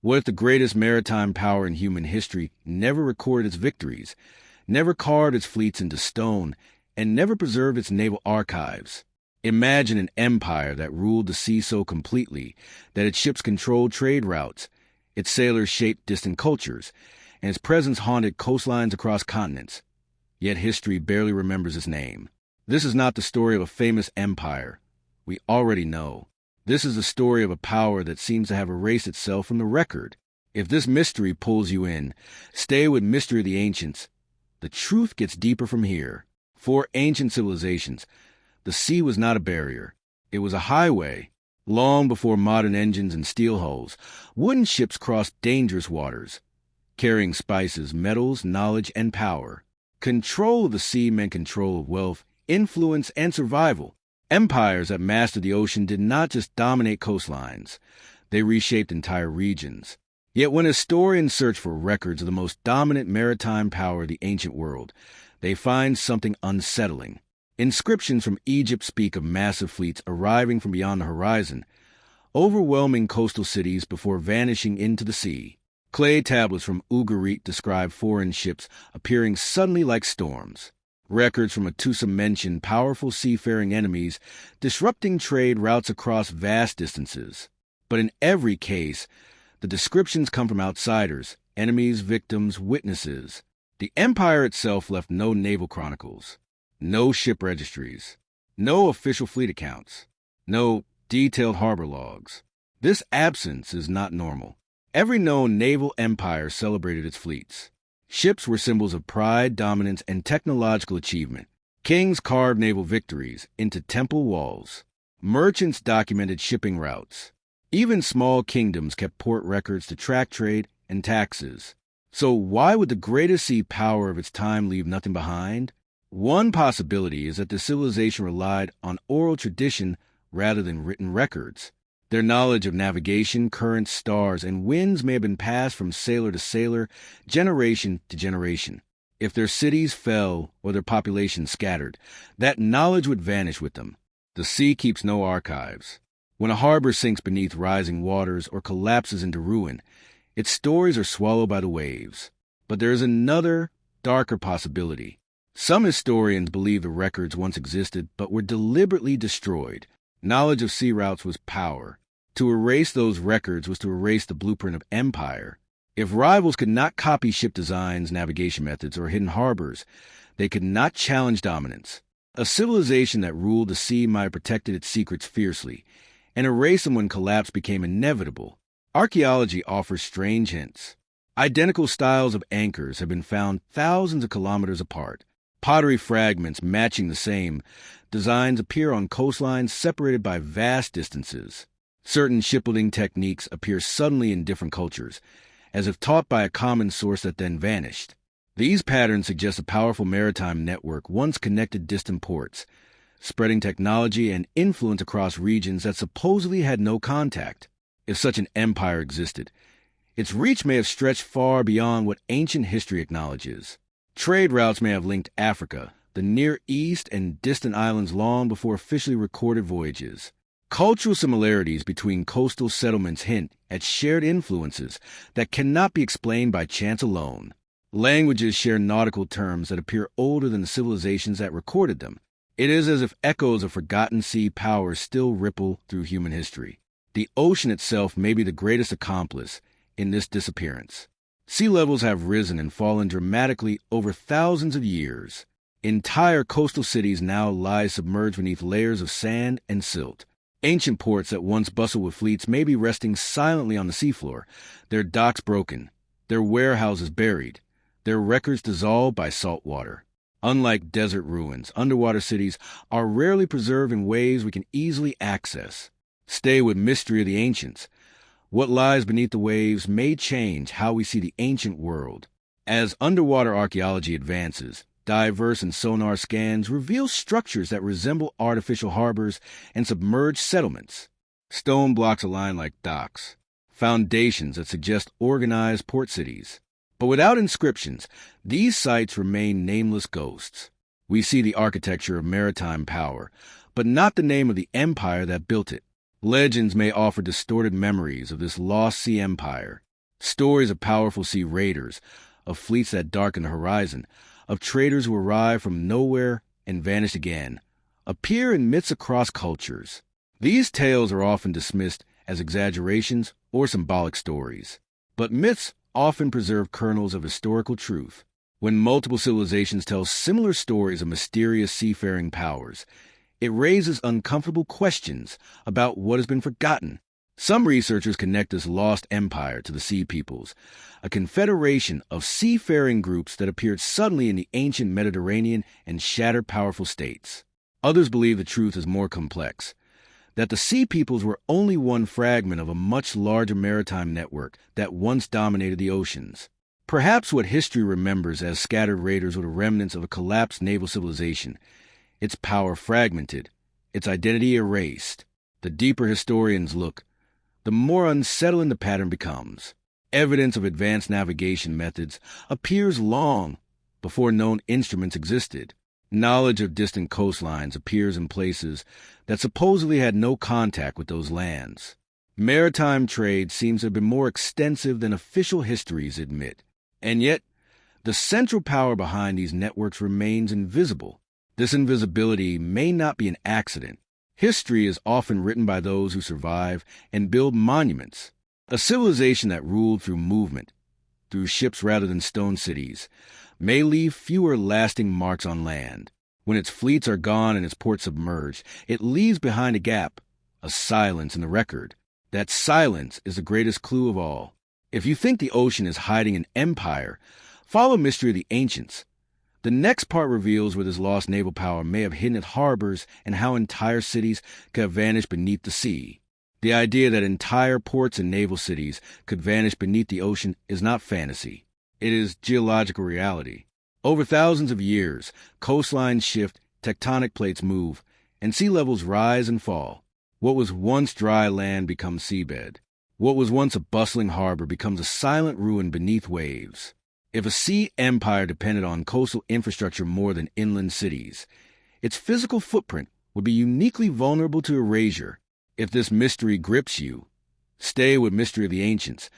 What if the greatest maritime power in human history never recorded its victories, never carved its fleets into stone, and never preserved its naval archives? Imagine an empire that ruled the sea so completely that its ships controlled trade routes, its sailors shaped distant cultures, and its presence haunted coastlines across continents. Yet history barely remembers its name. This is not the story of a famous empire. We already know. This is the story of a power that seems to have erased itself from the record. If this mystery pulls you in, stay with Mystery of the Ancients. The truth gets deeper from here. For ancient civilizations, the sea was not a barrier. It was a highway. Long before modern engines and steel hulls, wooden ships crossed dangerous waters, carrying spices, metals, knowledge, and power. Control of the sea meant control of wealth, influence, and survival. Empires that mastered the ocean did not just dominate coastlines. They reshaped entire regions. Yet when historians search for records of the most dominant maritime power of the ancient world, they find something unsettling. Inscriptions from Egypt speak of massive fleets arriving from beyond the horizon, overwhelming coastal cities before vanishing into the sea. Clay tablets from Ugarit describe foreign ships appearing suddenly like storms. Records from Atusa mention powerful seafaring enemies disrupting trade routes across vast distances. But in every case, the descriptions come from outsiders, enemies, victims, witnesses. The empire itself left no naval chronicles, no ship registries, no official fleet accounts, no detailed harbor logs. This absence is not normal. Every known naval empire celebrated its fleets. Ships were symbols of pride, dominance, and technological achievement. Kings carved naval victories into temple walls. Merchants documented shipping routes. Even small kingdoms kept port records to track trade and taxes. So why would the greatest sea power of its time leave nothing behind? One possibility is that the civilization relied on oral tradition rather than written records. Their knowledge of navigation, currents, stars, and winds may have been passed from sailor to sailor, generation to generation. If their cities fell or their population scattered, that knowledge would vanish with them. The sea keeps no archives. When a harbor sinks beneath rising waters or collapses into ruin, its stories are swallowed by the waves. But there is another, darker possibility. Some historians believe the records once existed but were deliberately destroyed. Knowledge of sea routes was power. To erase those records was to erase the blueprint of empire. If rivals could not copy ship designs, navigation methods, or hidden harbors, they could not challenge dominance. A civilization that ruled the sea might have protected its secrets fiercely, and erased them when collapse became inevitable. Archaeology offers strange hints. Identical styles of anchors have been found thousands of kilometers apart. Pottery fragments matching the same designs appear on coastlines separated by vast distances. Certain shipbuilding techniques appear suddenly in different cultures, as if taught by a common source that then vanished. These patterns suggest a powerful maritime network once connected distant ports, spreading technology and influence across regions that supposedly had no contact. If such an empire existed, its reach may have stretched far beyond what ancient history acknowledges. Trade routes may have linked Africa, the Near East, and distant islands long before officially recorded voyages. Cultural similarities between coastal settlements hint at shared influences that cannot be explained by chance alone. Languages share nautical terms that appear older than the civilizations that recorded them. It is as if echoes of forgotten sea powers still ripple through human history. The ocean itself may be the greatest accomplice in this disappearance. Sea levels have risen and fallen dramatically over thousands of years. Entire coastal cities now lie submerged beneath layers of sand and silt. Ancient ports that once bustled with fleets may be resting silently on the seafloor, their docks broken, their warehouses buried, their records dissolved by salt water. Unlike desert ruins, underwater cities are rarely preserved in ways we can easily access. Stay with Mystery of the Ancients. What lies beneath the waves may change how we see the ancient world. As underwater archaeology advances, diverse and sonar scans reveal structures that resemble artificial harbors and submerged settlements. Stone blocks align like docks, foundations that suggest organized port cities. But without inscriptions, these sites remain nameless ghosts. We see the architecture of maritime power, but not the name of the empire that built it. Legends may offer distorted memories of this lost sea empire. Stories of powerful sea raiders, of fleets that darken the horizon, of traders who arrive from nowhere and vanish again, appear in myths across cultures. These tales are often dismissed as exaggerations or symbolic stories. But myths often preserve kernels of historical truth. When multiple civilizations tell similar stories of mysterious seafaring powers, it raises uncomfortable questions about what has been forgotten. Some researchers connect this lost empire to the Sea Peoples, a confederation of seafaring groups that appeared suddenly in the ancient Mediterranean and shattered powerful states. Others believe the truth is more complex, that the Sea Peoples were only one fragment of a much larger maritime network that once dominated the oceans. Perhaps what history remembers as scattered raiders were the remnants of a collapsed naval civilization, its power fragmented, its identity erased. The deeper historians look, the more unsettling the pattern becomes. Evidence of advanced navigation methods appears long before known instruments existed. Knowledge of distant coastlines appears in places that supposedly had no contact with those lands. Maritime trade seems to have been more extensive than official histories admit. And yet, the central power behind these networks remains invisible. This invisibility may not be an accident. History is often written by those who survive and build monuments. A civilization that ruled through movement, through ships rather than stone cities, may leave fewer lasting marks on land. When its fleets are gone and its ports submerged, it leaves behind a gap, a silence in the record. That silence is the greatest clue of all. If you think the ocean is hiding an empire, follow Mystery of the Ancients. The next part reveals where this lost naval power may have hidden its harbors and how entire cities could have vanished beneath the sea. The idea that entire ports and naval cities could vanish beneath the ocean is not fantasy. It is geological reality. Over thousands of years, coastlines shift, tectonic plates move, and sea levels rise and fall. What was once dry land becomes seabed. What was once a bustling harbor becomes a silent ruin beneath waves. If a sea empire depended on coastal infrastructure more than inland cities, its physical footprint would be uniquely vulnerable to erasure. If this mystery grips you, stay with Mystery of the Ancients.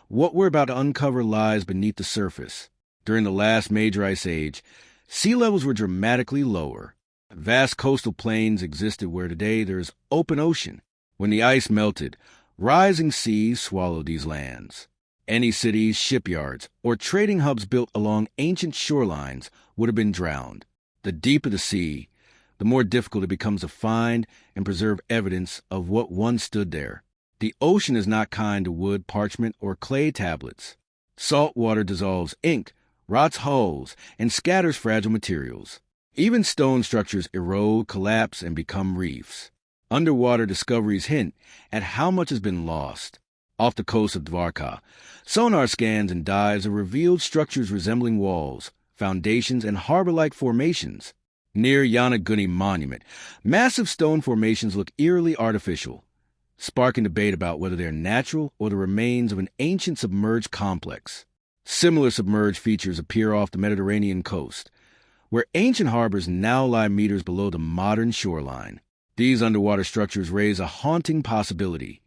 What we're about to uncover lies beneath the surface. During the last major ice age, sea levels were dramatically lower. Vast coastal plains existed where today there is open ocean. When the ice melted, rising seas swallowed these lands. Any cities, shipyards, or trading hubs built along ancient shorelines would have been drowned. The deeper the sea, the more difficult it becomes to find and preserve evidence of what once stood there. The ocean is not kind to wood, parchment, or clay tablets. Salt water dissolves ink, rots hulls, and scatters fragile materials. Even stone structures erode, collapse, and become reefs. Underwater discoveries hint at how much has been lost. Off the coast of Dvarka, sonar scans and dives have revealed structures resembling walls, foundations, and harbor-like formations. Near Yanaguni Monument, massive stone formations look eerily artificial, sparking debate about whether they're natural or the remains of an ancient submerged complex. Similar submerged features appear off the Mediterranean coast, where ancient harbors now lie meters below the modern shoreline. These underwater structures raise a haunting possibility.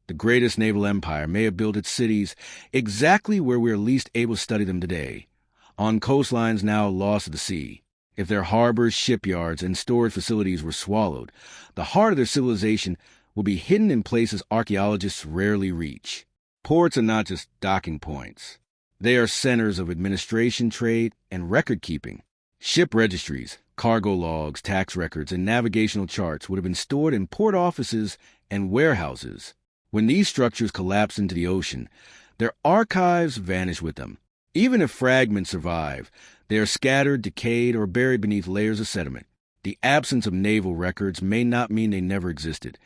The greatest naval empire may have built its cities exactly where we are least able to study them today, on coastlines now lost to the sea. If their harbors, shipyards, and storage facilities were swallowed, the heart of their civilization will be hidden in places archaeologists rarely reach. Ports are not just docking points. They are centers of administration, trade, and record-keeping. Ship registries, cargo logs, tax records, and navigational charts would have been stored in port offices and warehouses. When these structures collapse into the ocean, their archives vanish with them. Even if fragments survive, they are scattered, decayed, or buried beneath layers of sediment. The absence of naval records may not mean they never existed.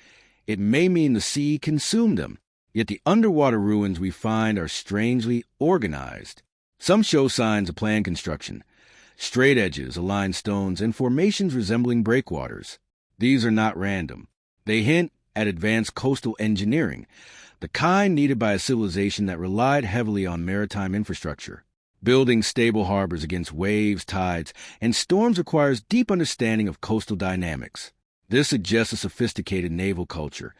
It may mean the sea consumed them. Yet the underwater ruins we find are strangely organized. Some show signs of planned construction, straight edges, aligned stones, and formations resembling breakwaters. These are not random. They hint at advanced coastal engineering, the kind needed by a civilization that relied heavily on maritime infrastructure. Building stable harbors against waves, tides, and storms requires deep understanding of coastal dynamics. This suggests a sophisticated naval culture,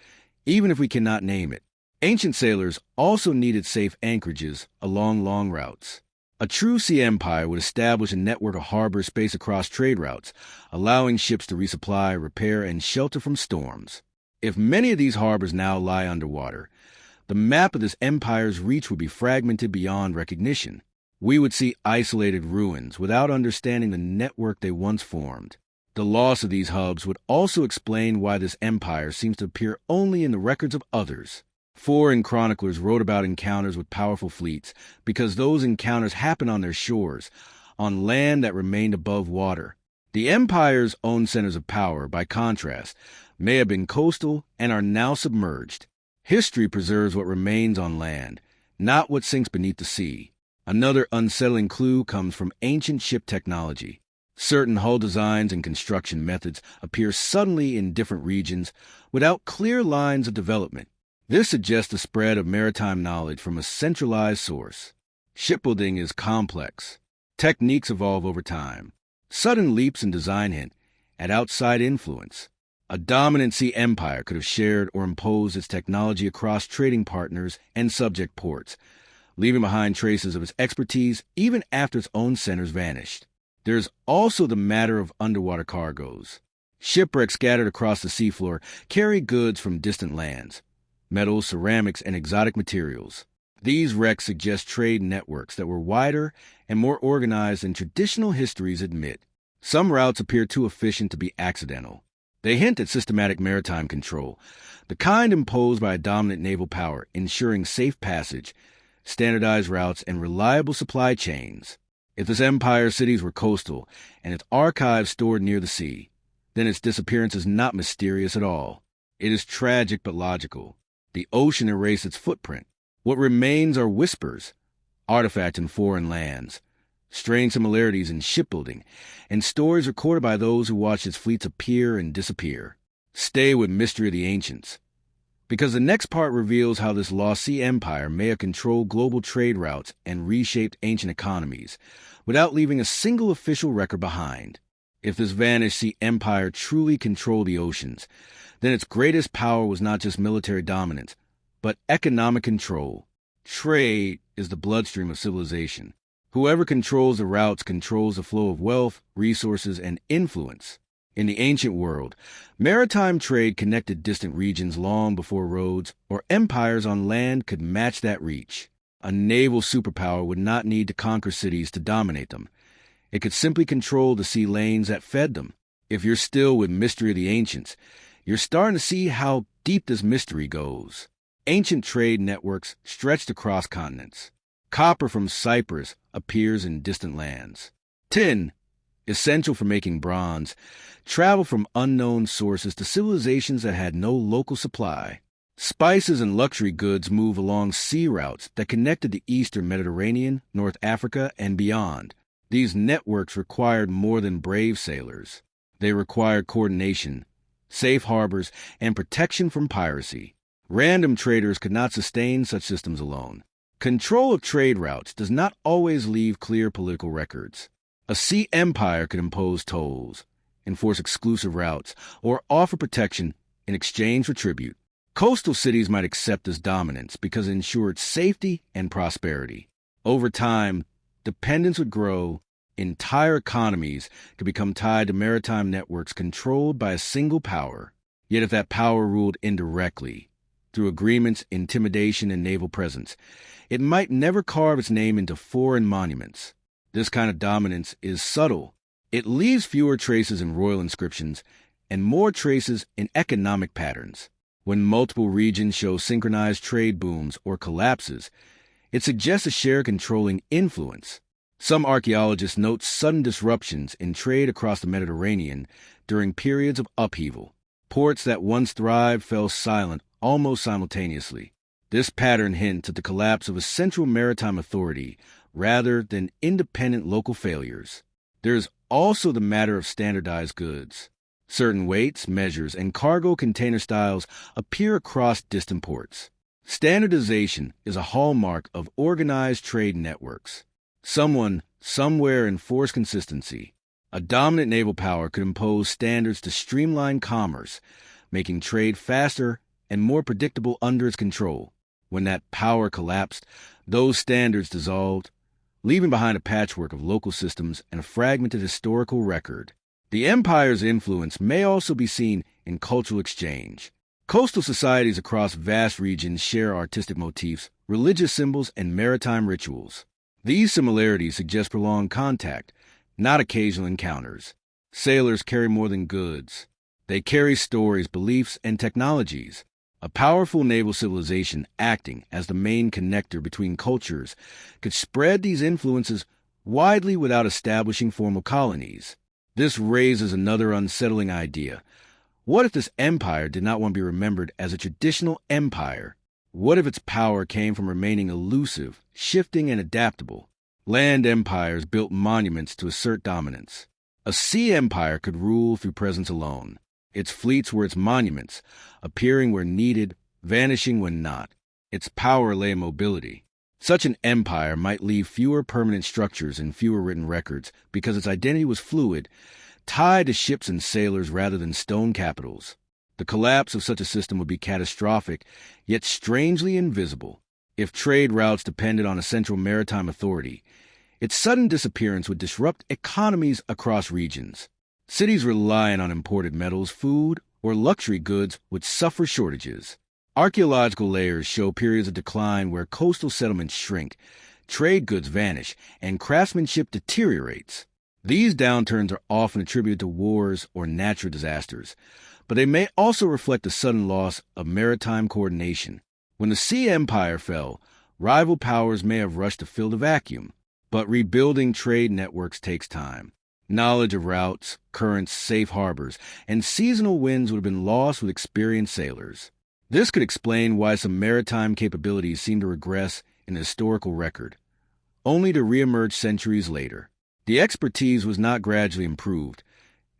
even if we cannot name it. Ancient sailors also needed safe anchorages along long routes. A true sea empire would establish a network of harbors spaced across trade routes, allowing ships to resupply, repair, and shelter from storms. If many of these harbors now lie underwater, the map of this empire's reach would be fragmented beyond recognition. We would see isolated ruins without understanding the network they once formed. The loss of these hubs would also explain why this empire seems to appear only in the records of others. Foreign chroniclers wrote about encounters with powerful fleets because those encounters happened on their shores, on land that remained above water. The empire's own centers of power, by contrast, may have been coastal and are now submerged. History preserves what remains on land, not what sinks beneath the sea. Another unsettling clue comes from ancient ship technology. Certain hull designs and construction methods appear suddenly in different regions without clear lines of development. This suggests the spread of maritime knowledge from a centralized source. Shipbuilding is complex. Techniques evolve over time. Sudden leaps in design hint at outside influence. A dominant sea empire could have shared or imposed its technology across trading partners and subject ports, leaving behind traces of its expertise even after its own centers vanished. There's also the matter of underwater cargoes. Shipwrecks scattered across the seafloor carry goods from distant lands. Metals, ceramics, and exotic materials. These wrecks suggest trade networks that were wider and more organized than traditional histories admit. Some routes appear too efficient to be accidental. They hint at systematic maritime control, the kind imposed by a dominant naval power, ensuring safe passage, standardized routes, and reliable supply chains. If this empire's cities were coastal and its archives stored near the sea, then its disappearance is not mysterious at all. It is tragic but logical. The ocean erased its footprint. What remains are whispers, artifacts in foreign lands, strange similarities in shipbuilding, and stories recorded by those who watched its fleets appear and disappear. Stay with Mystery of the Ancients, because the next part reveals how this lost sea empire may have controlled global trade routes and reshaped ancient economies, without leaving a single official record behind. If this vanished sea empire truly controlled the oceans, then its greatest power was not just military dominance, but economic control. Trade is the bloodstream of civilization. Whoever controls the routes controls the flow of wealth, resources, and influence. In the ancient world, maritime trade connected distant regions long before roads or empires on land could match that reach. A naval superpower would not need to conquer cities to dominate them. It could simply control the sea lanes that fed them. If you're still with Mystery of the Ancients, you're starting to see how deep this mystery goes. Ancient trade networks stretched across continents. Copper from Cyprus appears in distant lands. Tin, essential for making bronze, traveled from unknown sources to civilizations that had no local supply. Spices and luxury goods move along sea routes that connected the eastern Mediterranean, North Africa, and beyond. These networks required more than brave sailors. They required coordination, safe harbors, and protection from piracy. Random traders could not sustain such systems alone. Control of trade routes does not always leave clear political records. A sea empire could impose tolls, enforce exclusive routes, or offer protection in exchange for tribute. Coastal cities might accept this dominance because it ensured safety and prosperity. Over time, dependence would grow. Entire economies could become tied to maritime networks controlled by a single power. Yet if that power ruled indirectly, through agreements, intimidation, and naval presence, it might never carve its name into foreign monuments. This kind of dominance is subtle. It leaves fewer traces in royal inscriptions and more traces in economic patterns. When multiple regions show synchronized trade booms or collapses, it suggests a shared controlling influence. Some archaeologists note sudden disruptions in trade across the Mediterranean during periods of upheaval. Ports that once thrived fell silent almost simultaneously. This pattern hints at the collapse of a central maritime authority rather than independent local failures. There is also the matter of standardized goods. Certain weights, measures, and cargo container styles appear across distant ports. Standardization is a hallmark of organized trade networks. Someone, somewhere enforced consistency. A dominant naval power could impose standards to streamline commerce, making trade faster and more predictable under its control. When that power collapsed, those standards dissolved, leaving behind a patchwork of local systems and a fragmented historical record. The empire's influence may also be seen in cultural exchange. Coastal societies across vast regions share artistic motifs, religious symbols, and maritime rituals. These similarities suggest prolonged contact, not occasional encounters. Sailors carry more than goods. They carry stories, beliefs, and technologies. A powerful naval civilization acting as the main connector between cultures could spread these influences widely without establishing formal colonies. This raises another unsettling idea. What if this empire did not want to be remembered as a traditional empire? What if its power came from remaining elusive, shifting, and adaptable? Land empires built monuments to assert dominance. A sea empire could rule through presence alone. Its fleets were its monuments, appearing where needed, vanishing when not. Its power lay in mobility. Such an empire might leave fewer permanent structures and fewer written records because its identity was fluid, tied to ships and sailors rather than stone capitals. The collapse of such a system would be catastrophic, yet strangely invisible. If trade routes depended on a central maritime authority, its sudden disappearance would disrupt economies across regions. Cities relying on imported metals, food, or luxury goods would suffer shortages. Archaeological layers show periods of decline where coastal settlements shrink, trade goods vanish, and craftsmanship deteriorates. These downturns are often attributed to wars or natural disasters, but they may also reflect a sudden loss of maritime coordination. When the sea empire fell, rival powers may have rushed to fill the vacuum, but rebuilding trade networks takes time. Knowledge of routes, currents, safe harbors, and seasonal winds would have been lost with experienced sailors. This could explain why some maritime capabilities seem to regress in the historical record, only to reemerge centuries later. The expertise was not gradually improved.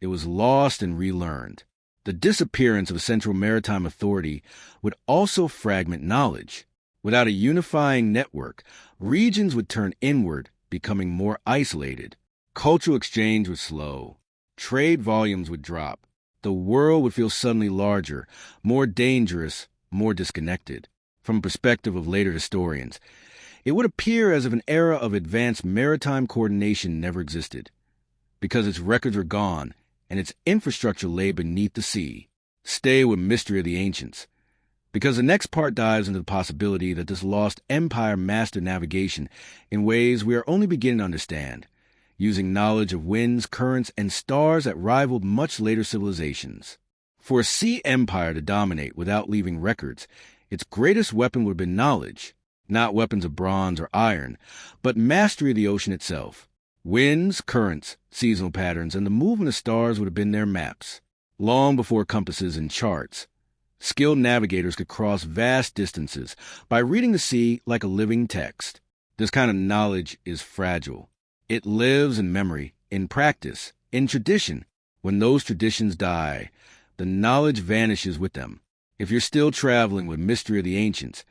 It was lost and relearned. The disappearance of a central maritime authority would also fragment knowledge. Without a unifying network, regions would turn inward, becoming more isolated. Cultural exchange would slow. Trade volumes would drop. The world would feel suddenly larger, more dangerous, more disconnected. From the perspective of later historians, it would appear as if an era of advanced maritime coordination never existed, because its records were gone and its infrastructure lay beneath the sea. Stay with mystery of the ancients, because the next part dives into the possibility that this lost empire mastered navigation in ways we are only beginning to understand, using knowledge of winds, currents, and stars that rivaled much later civilizations. For a sea empire to dominate without leaving records, its greatest weapon would have been knowledge, not weapons of bronze or iron, but mastery of the ocean itself. Winds, currents, seasonal patterns, and the movement of stars would have been their maps. Long before compasses and charts, skilled navigators could cross vast distances by reading the sea like a living text. This kind of knowledge is fragile. It lives in memory, in practice, in tradition. When those traditions die, the knowledge vanishes with them. If you're still traveling with mystery of the ancients,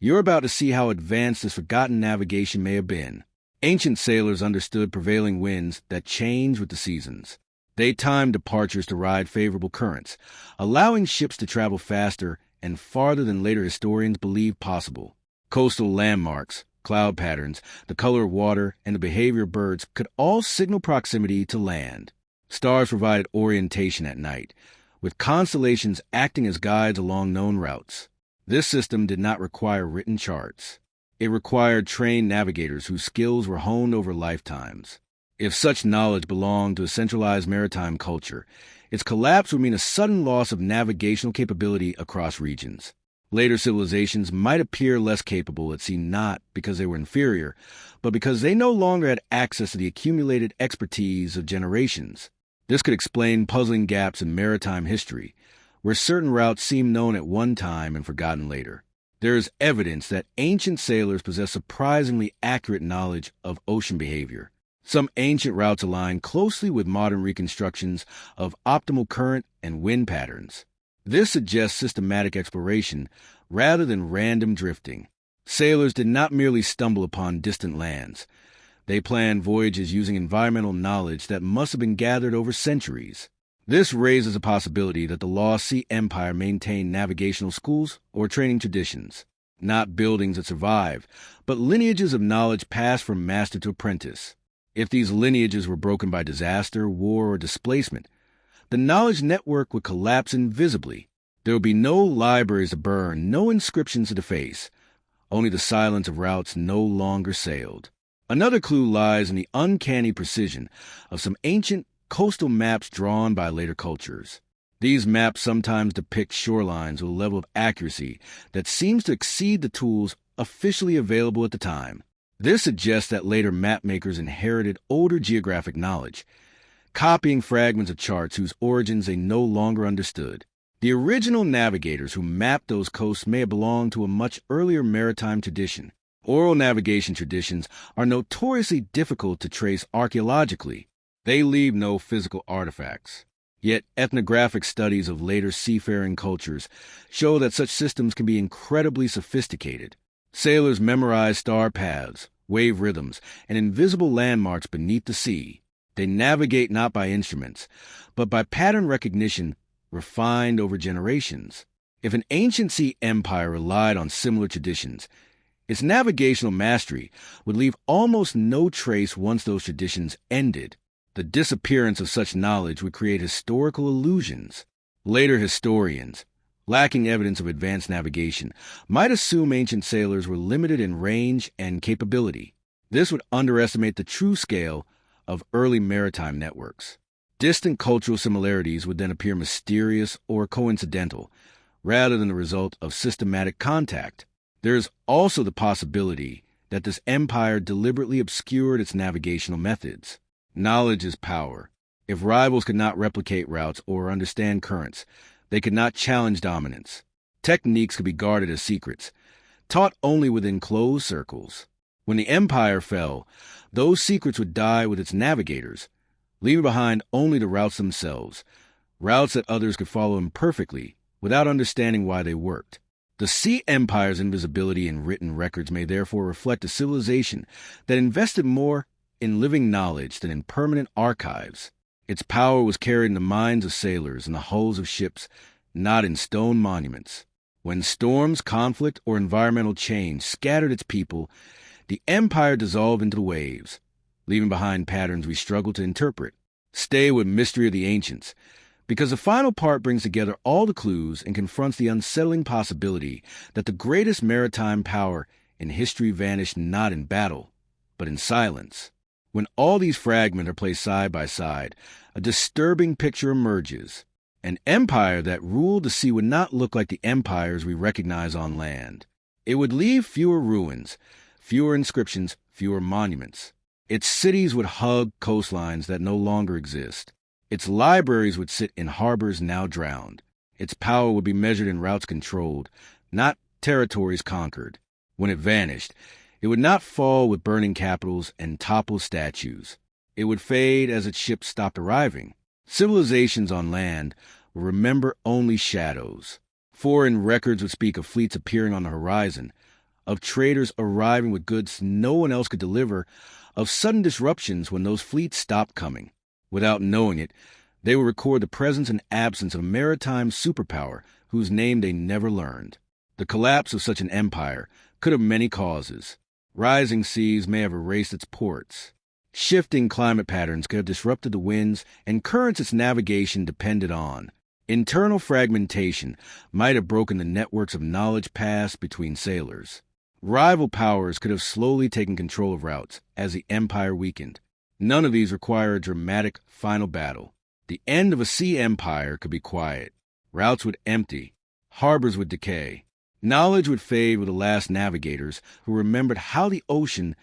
you're about to see how advanced this forgotten navigation may have been. Ancient sailors understood prevailing winds that change with the seasons. They timed departures to ride favorable currents, allowing ships to travel faster and farther than later historians believed possible. Coastal landmarks, cloud patterns, the color of water, and the behavior of birds could all signal proximity to land. Stars provided orientation at night, with constellations acting as guides along known routes. This system did not require written charts. It required trained navigators whose skills were honed over lifetimes. If such knowledge belonged to a centralized maritime culture, its collapse would mean a sudden loss of navigational capability across regions. Later civilizations might appear less capable at sea not because they were inferior, but because they no longer had access to the accumulated expertise of generations. This could explain puzzling gaps in maritime history, where certain routes seemed known at one time and forgotten later. There is evidence that ancient sailors possessed surprisingly accurate knowledge of ocean behavior. Some ancient routes align closely with modern reconstructions of optimal current and wind patterns. This suggests systematic exploration rather than random drifting. Sailors did not merely stumble upon distant lands. They planned voyages using environmental knowledge that must have been gathered over centuries. This raises a possibility that the lost sea empire maintained navigational schools or training traditions. not buildings that survive, but lineages of knowledge passed from master to apprentice. If these lineages were broken by disaster, war, or displacement, the knowledge network would collapse invisibly. There would be no libraries to burn, no inscriptions to deface, only the silence of routes no longer sailed. Another clue lies in the uncanny precision of some ancient coastal maps drawn by later cultures. These maps sometimes depict shorelines with a level of accuracy that seems to exceed the tools officially available at the time. This suggests that later mapmakers inherited older geographic knowledge, copying fragments of charts whose origins they no longer understood. The original navigators who mapped those coasts may have belonged to a much earlier maritime tradition. Oral navigation traditions are notoriously difficult to trace archaeologically. They leave no physical artifacts. Yet ethnographic studies of later seafaring cultures show that such systems can be incredibly sophisticated. Sailors memorize star paths, wave rhythms, and invisible landmarks beneath the sea. They navigate not by instruments, but by pattern recognition refined over generations. If an ancient sea empire relied on similar traditions, its navigational mastery would leave almost no trace once those traditions ended. The disappearance of such knowledge would create historical illusions. Later historians, lacking evidence of advanced navigation, might assume ancient sailors were limited in range and capability. This would underestimate the true scale of early maritime networks. Distant cultural similarities would then appear mysterious or coincidental, rather than the result of systematic contact. There is also the possibility that this empire deliberately obscured its navigational methods. Knowledge is power. If rivals could not replicate routes or understand currents, they could not challenge dominance. Techniques could be guarded as secrets, taught only within closed circles. When the empire fell, those secrets would die with its navigators, leaving behind only the routes themselves, routes that others could follow imperfectly without understanding why they worked. The sea empire's invisibility in written records may therefore reflect a civilization that invested more in living knowledge than in permanent archives. Its power was carried in the minds of sailors and the hulls of ships, not in stone monuments. When storms, conflict, or environmental change scattered its people, the empire dissolved into the waves, leaving behind patterns we struggle to interpret. Stay with Mystery of the Ancients, because the final part brings together all the clues and confronts the unsettling possibility that the greatest maritime power in history vanished not in battle, but in silence. When all these fragments are placed side by side, a disturbing picture emerges. An empire that ruled the sea would not look like the empires we recognize on land. It would leave fewer ruins, fewer inscriptions, fewer monuments. Its cities would hug coastlines that no longer exist. Its libraries would sit in harbors now drowned. Its power would be measured in routes controlled, not territories conquered. When it vanished, it would not fall with burning capitals and toppled statues. It would fade as its ships stopped arriving. Civilizations on land would remember only shadows. Foreign records would speak of fleets appearing on the horizon, of traders arriving with goods no one else could deliver, of sudden disruptions when those fleets stopped coming. Without knowing it, they would record the presence and absence of a maritime superpower whose name they never learned. The collapse of such an empire could have many causes. Rising seas may have erased its ports. Shifting climate patterns could have disrupted the winds and currents its navigation depended on. Internal fragmentation might have broken the networks of knowledge passed between sailors. Rival powers could have slowly taken control of routes as the empire weakened. None of these require a dramatic final battle. The end of a sea empire could be quiet. Routes would empty. Harbors would decay. Knowledge would fade with the last navigators who remembered how the ocean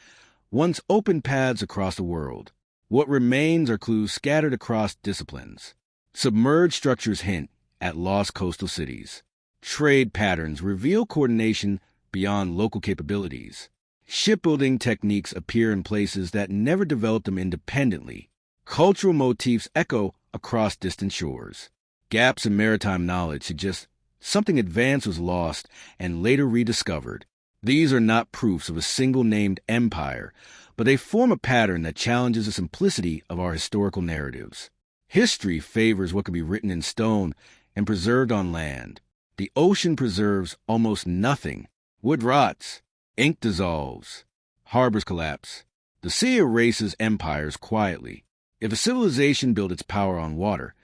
once opened paths across the world. What remains are clues scattered across disciplines. Submerged structures hint at lost coastal cities. Trade patterns reveal coordination beyond local capabilities. Shipbuilding techniques appear in places that never developed them independently. Cultural motifs echo across distant shores. Gaps in maritime knowledge suggest something advanced was lost and later rediscovered. These are not proofs of a single named empire, but they form a pattern that challenges the simplicity of our historical narratives. History favors what can be written in stone and preserved on land. The ocean preserves almost nothing. Wood rots, ink dissolves, harbors collapse. The sea erases empires quietly. If a civilization built its power on water,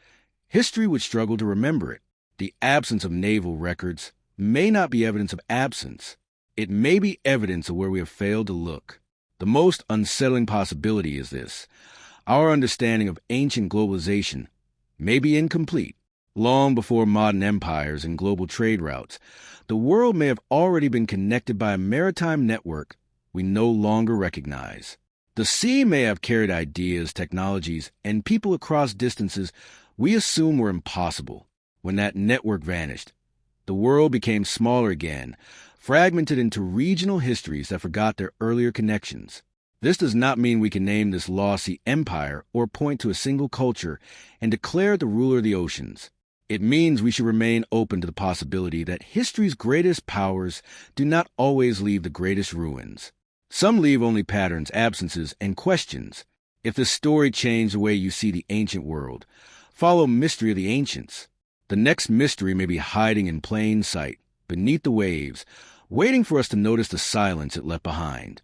history would struggle to remember it. The absence of naval records may not be evidence of absence. It may be evidence of where we have failed to look. The most unsettling possibility is this: our understanding of ancient globalization may be incomplete. Long before modern empires and global trade routes, the world may have already been connected by a maritime network we no longer recognize. The sea may have carried ideas, technologies, and people across distances we assume were impossible. When that network vanished, the world became smaller again, fragmented into regional histories that forgot their earlier connections. This does not mean we can name this lost sea empire or point to a single culture and declare it the ruler of the oceans. It means we should remain open to the possibility that history's greatest powers do not always leave the greatest ruins. Some leave only patterns, absences, and questions. If the story changed the way you see the ancient world, follow Mystery of the Ancients. The next mystery may be hiding in plain sight, beneath the waves, waiting for us to notice the silence it left behind.